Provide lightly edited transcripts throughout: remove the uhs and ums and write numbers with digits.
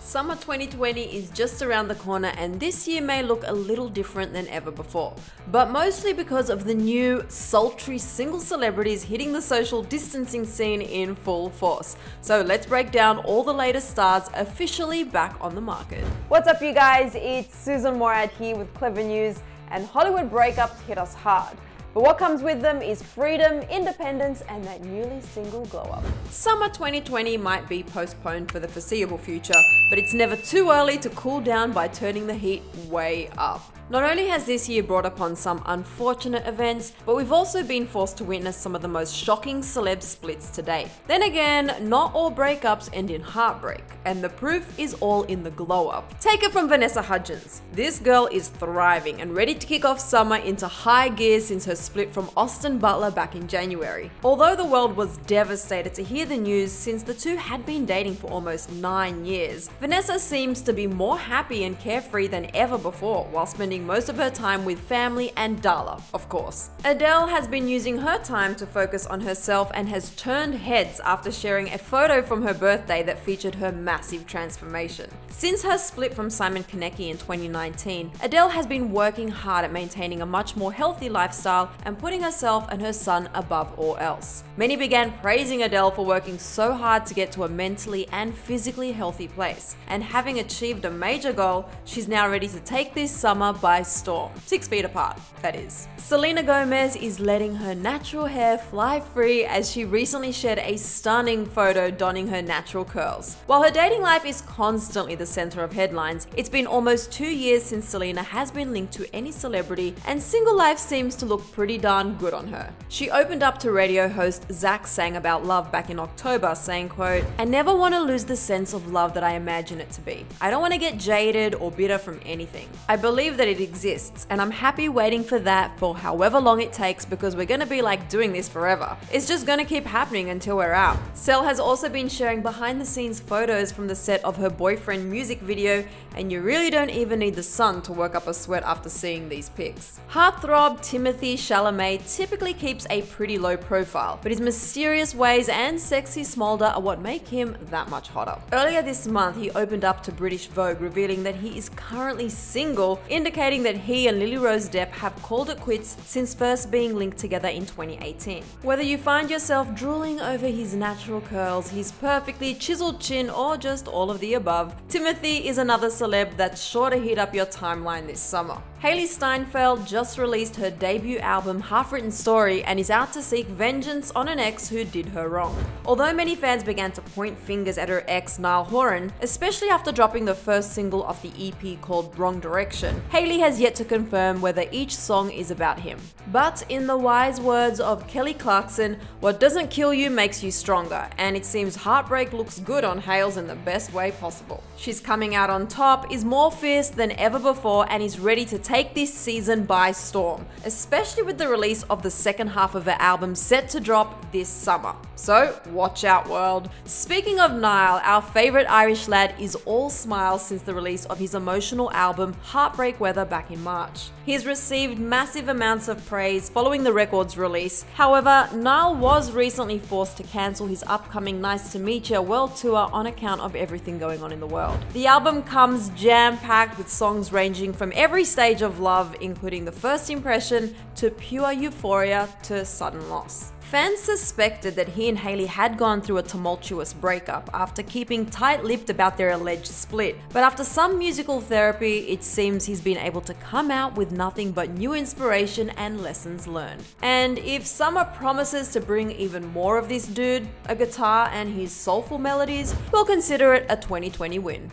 Summer 2020 is just around the corner and this year may look a little different than ever before, but mostly because of the new sultry single celebrities hitting the social distancing scene in full force. So let's break down all the latest stars officially back on the market. What's up you guys, it's Susan Morad here with Clevver News, and Hollywood breakups hit us hard. But what comes with them is freedom, independence, and that newly single glow up. Summer 2020 might be postponed for the foreseeable future, but it's never too early to cool down by turning the heat way up. Not only has this year brought upon some unfortunate events, but we've also been forced to witness some of the most shocking celeb splits to date. Then again, not all breakups end in heartbreak, and the proof is all in the glow up. Take it from Vanessa Hudgens. This girl is thriving and ready to kick off summer into high gear since her split from Austin Butler back in January. Although the world was devastated to hear the news since the two had been dating for almost 9 years, Vanessa seems to be more happy and carefree than ever before while spending most of her time with family and Darla, of course. Adele has been using her time to focus on herself and has turned heads after sharing a photo from her birthday that featured her massive transformation. Since her split from Simon Konecki in 2019, Adele has been working hard at maintaining a much more healthy lifestyle and putting herself and her son above all else. Many began praising Adele for working so hard to get to a mentally and physically healthy place. And having achieved a major goal, she's now ready to take this summer by storm. 6 feet apart, that is. Selena Gomez is letting her natural hair fly free as she recently shared a stunning photo donning her natural curls. While her dating life is constantly the center of headlines, it's been almost 2 years since Selena has been linked to any celebrity, and single life seems to look pretty darn good on her. She opened up to radio host Zach Sang about love back in October, saying, quote, "I never want to lose the sense of love that I imagine it to be. I don't want to get jaded or bitter from anything. I believe that it exists, and I'm happy waiting for that for however long it takes because we're gonna be like doing this forever. It's just gonna keep happening until we're out." Sel has also been sharing behind the scenes photos from the set of her boyfriend music video, and you really don't even need the sun to work up a sweat after seeing these pics. Heartthrob Timothée Chalamet typically keeps a pretty low profile, but his mysterious ways and sexy smolder are what make him that much hotter. Earlier this month, he opened up to British Vogue, revealing that he is currently single, indicating that he and Lily Rose Depp have called it quits since first being linked together in 2018. Whether you find yourself drooling over his natural curls, his perfectly chiseled chin, or just all of the above, Timothy is another celeb that's sure to heat up your timeline this summer. Hailey Steinfeld just released her debut album Half-Written Story and is out to seek vengeance on an ex who did her wrong. Although many fans began to point fingers at her ex Niall Horan, especially after dropping the first single of the EP called Wrong Direction, Hailey has yet to confirm whether each song is about him. But in the wise words of Kelly Clarkson, what doesn't kill you makes you stronger, and it seems heartbreak looks good on Hales in the best way possible. She's coming out on top, is more fierce than ever before, and is ready to take this season by storm, especially with the release of the second half of her album set to drop this summer. So watch out, world. Speaking of Niall, our favorite Irish lad is all smiles since the release of his emotional album Heartbreak Weather back in March. He's received massive amounts of praise following the record's release. However, Niall was recently forced to cancel his upcoming Nice to Meet Ya world tour on account of everything going on in the world. The album comes jam-packed with songs ranging from every stage of love, including the first impression to pure euphoria to sudden loss. Fans suspected that he and Hailey had gone through a tumultuous breakup after keeping tight-lipped about their alleged split, but after some musical therapy, it seems he's been able to come out with nothing but new inspiration and lessons learned. And if summer promises to bring even more of this dude, a guitar and his soulful melodies, we'll consider it a 2020 win.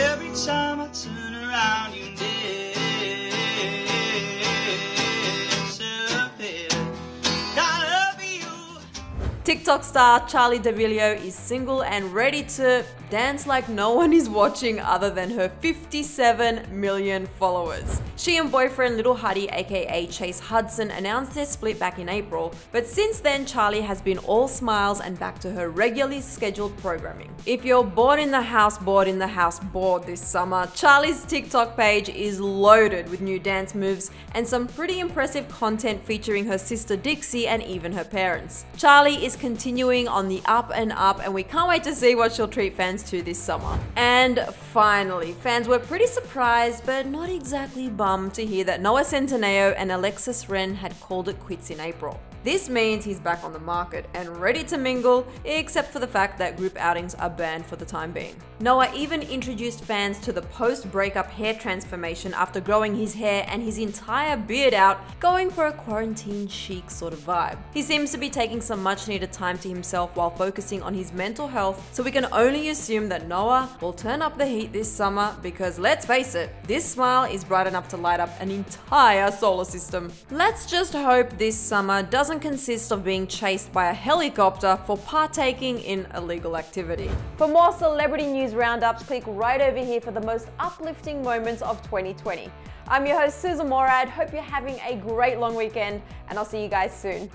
Every time I turn around, you TikTok star Charli D'Amelio is single and ready to dance like no one is watching other than her 57 million followers. She and boyfriend Little Huddy aka Chase Hudson announced their split back in April, but since then Charli has been all smiles and back to her regularly scheduled programming. If you're bored in the house bored this summer, Charli's TikTok page is loaded with new dance moves and some pretty impressive content featuring her sister Dixie and even her parents. Charli is continuing on the up and up, and we can't wait to see what she'll treat fans fans to this summer. And finally, fans were pretty surprised but not exactly bummed to hear that Noah Centineo and Alexis Ren had called it quits in April. This means he's back on the market and ready to mingle, except for the fact that group outings are banned for the time being. Noah even introduced fans to the post-breakup hair transformation after growing his hair and his entire beard out, going for a quarantine chic sort of vibe. He seems to be taking some much needed time to himself while focusing on his mental health, so we can only assume that Noah will turn up the heat this summer because let's face it, this smile is bright enough to light up an entire solar system. Let's just hope this summer doesn't consist of being chased by a helicopter for partaking in illegal activity. For more celebrity news roundups, click right over here for the most uplifting moments of 2020. I'm your host Susan Morad. Hope you're having a great long weekend, and I'll see you guys soon.